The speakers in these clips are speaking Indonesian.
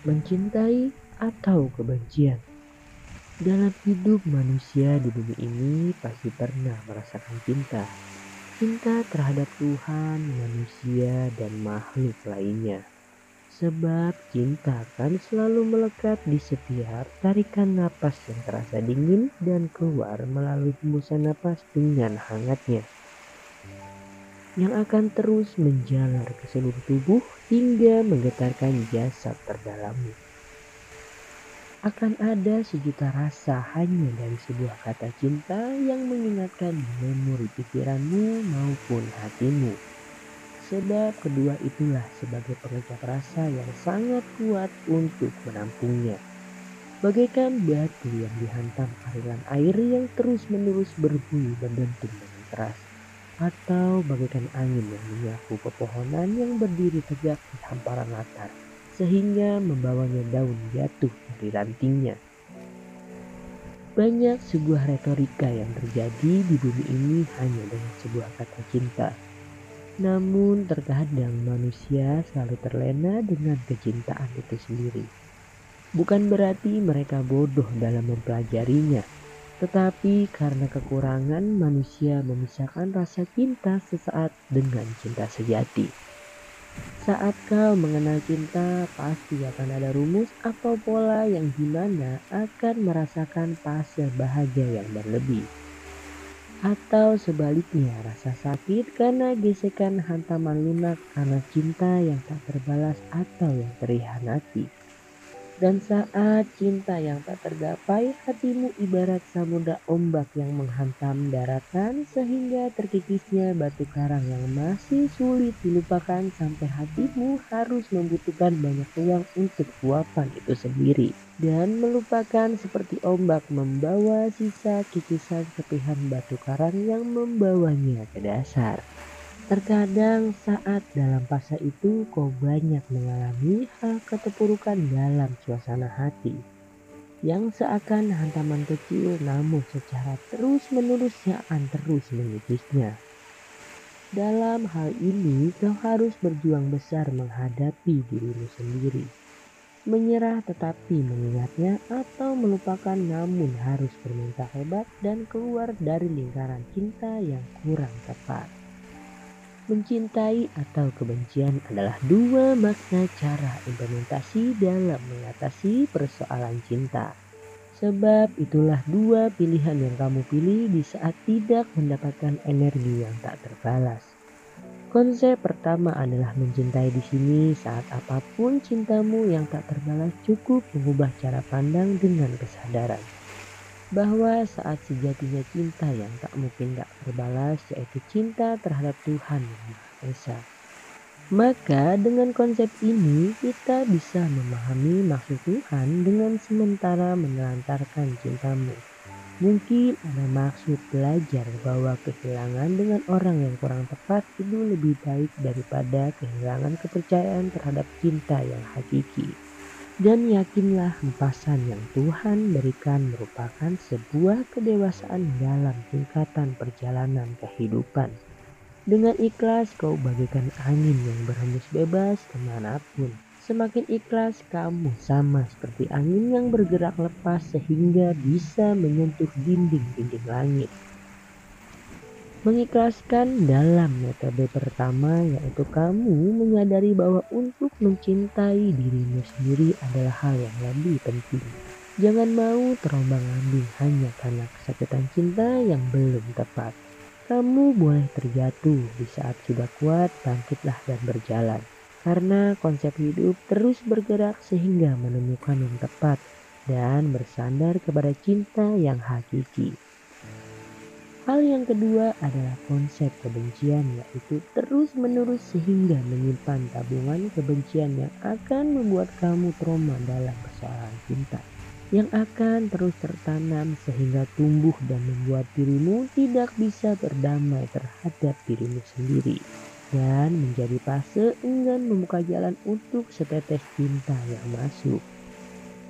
mencintai atau kebencian. Dalam hidup manusia di bumi ini pasti pernah merasakan cinta. Cinta terhadap Tuhan, manusia, dan makhluk lainnya. Sebab cinta akan selalu melekat di setiap tarikan napas yang terasa dingin dan keluar melalui hembusan napas dengan hangatnya. Yang akan terus menjalar ke seluruh tubuh hingga menggetarkan jasad terdalammu. Akan ada sejuta rasa hanya dari sebuah kata cinta yang mengingatkan memori pikiranmu maupun hatimu. Sebab kedua itulah sebagai pengecap rasa yang sangat kuat untuk menampungnya. Bagaikan batu yang dihantam aliran air yang terus-menerus berbunyi berdentum dengan keras. Atau bagaikan angin yang menyapu pepohonan yang berdiri tegak di hamparan latar, sehingga membawanya daun jatuh dari rantingnya. Banyak sebuah retorika yang terjadi di bumi ini hanya dengan sebuah kata cinta. Namun terkadang manusia selalu terlena dengan kecintaan itu sendiri. Bukan berarti mereka bodoh dalam mempelajarinya, tetapi karena kekurangan manusia memisahkan rasa cinta sesaat dengan cinta sejati. Saat kau mengenal cinta, pasti akan ada rumus atau pola yang dimana akan merasakan fase bahagia yang berlebih. Atau sebaliknya rasa sakit karena gesekan hantaman lunak karena cinta yang tak terbalas atau yang terhianati. Dan saat cinta yang tak tergapai, hatimu ibarat samudra ombak yang menghantam daratan sehingga terkikisnya batu karang yang masih sulit dilupakan sampai hatimu harus membutuhkan banyak uang untuk luapan itu sendiri. Dan melupakan seperti ombak membawa sisa kikisan serpihan batu karang yang membawanya ke dasar. Terkadang saat dalam fase itu kau banyak mengalami hal keterpurukan dalam suasana hati yang seakan hantaman kecil namun secara terus menerus yang akan terus mengikisnya. Dalam hal ini kau harus berjuang besar menghadapi dirimu sendiri. Menyerah tetapi mengingatnya atau melupakan namun harus berminta hebat dan keluar dari lingkaran cinta yang kurang tepat. Mencintai atau kebencian adalah dua makna cara implementasi dalam mengatasi persoalan cinta. Sebab itulah dua pilihan yang kamu pilih di saat tidak mendapatkan energi yang tak terbalas. Konsep pertama adalah mencintai di sini saat apapun cintamu yang tak terbalas cukup mengubah cara pandang dengan kesadaran bahwa saat sejatinya cinta yang tak mungkin tak terbalas yaitu cinta terhadap Tuhan yang Maha Esa. Maka dengan konsep ini kita bisa memahami maksud Tuhan dengan sementara menelantarkan cintamu. Mungkin ada maksud belajar bahwa kehilangan dengan orang yang kurang tepat itu lebih baik daripada kehilangan kepercayaan terhadap cinta yang hakiki. Dan yakinlah hempasan yang Tuhan berikan merupakan sebuah kedewasaan dalam tingkatan perjalanan kehidupan. Dengan ikhlas kau bagaikan angin yang berhembus bebas kemanapun. Semakin ikhlas kamu sama seperti angin yang bergerak lepas sehingga bisa menyentuh dinding-dinding langit. Mengikhlaskan dalam metode pertama yaitu kamu menyadari bahwa untuk mencintai dirimu sendiri adalah hal yang lebih penting. Jangan mau terombang-ambing hanya karena kesakitan cinta yang belum tepat. Kamu boleh terjatuh di saat sudah kuat, bangkitlah dan berjalan. Karena konsep hidup terus bergerak sehingga menemukan yang tepat dan bersandar kepada cinta yang hakiki. Hal yang kedua adalah konsep kebencian yaitu terus-menerus sehingga menyimpan tabungan kebencian yang akan membuat kamu trauma dalam persoalan cinta. Yang akan terus tertanam sehingga tumbuh dan membuat dirimu tidak bisa berdamai terhadap dirimu sendiri. Dan menjadi fase enggan membuka jalan untuk setetes cinta yang masuk.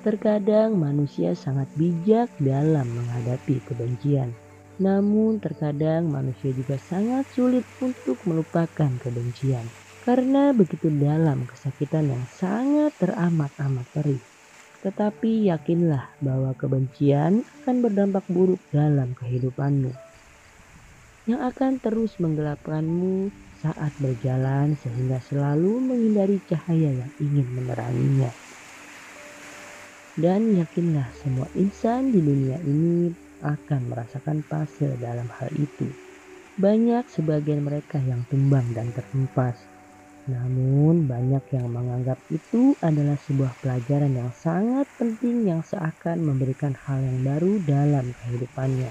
Terkadang manusia sangat bijak dalam menghadapi kebencian. Namun terkadang manusia juga sangat sulit untuk melupakan kebencian. Karena begitu dalam kesakitan yang sangat teramat-amat perih. Tetapi yakinlah bahwa kebencian akan berdampak buruk dalam kehidupanmu, yang akan terus menggelapkanmu saat berjalan sehingga selalu menghindari cahaya yang ingin meneranginya. Dan yakinlah semua insan di dunia ini akan merasakan fase dalam hal itu. Banyak sebagian mereka yang tumbang dan terhempas. Namun banyak yang menganggap itu adalah sebuah pelajaran yang sangat penting yang seakan memberikan hal yang baru dalam kehidupannya.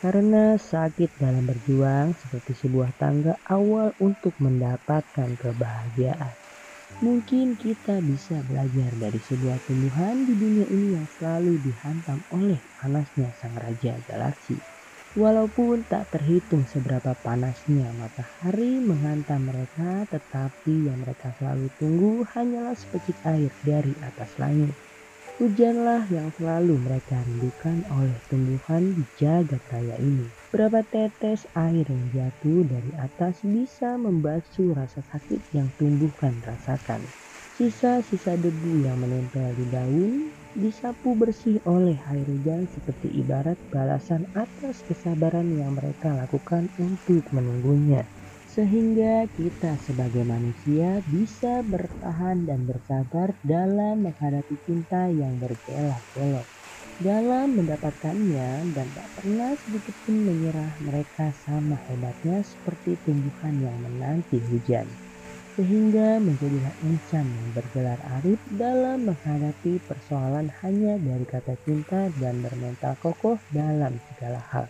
Karena sakit dalam berjuang seperti sebuah tangga awal untuk mendapatkan kebahagiaan. Mungkin kita bisa belajar dari sebuah tumbuhan di dunia ini yang selalu dihantam oleh panasnya sang raja galaksi. Walaupun tak terhitung seberapa panasnya matahari menghantam mereka, tetapi yang mereka selalu tunggu hanyalah sepercik air dari atas langit. Hujanlah yang selalu mereka rindukan oleh tumbuhan di jagat raya ini. Berapa tetes air yang jatuh dari atas bisa membasuh rasa sakit yang tumbuhan rasakan. Sisa-sisa debu yang menempel di daun disapu bersih oleh air hujan seperti ibarat balasan atas kesabaran yang mereka lakukan untuk menunggunya. Sehingga kita sebagai manusia bisa bertahan dan bersabar dalam menghadapi cinta yang berkelok-kelok. Dalam mendapatkannya dan tak pernah sedikit pun menyerah, mereka sama hebatnya seperti tumbuhan yang menanti hujan. Sehingga menjadilah insan yang bergelar arif dalam menghadapi persoalan hanya dari kata cinta dan bermental kokoh dalam segala hal.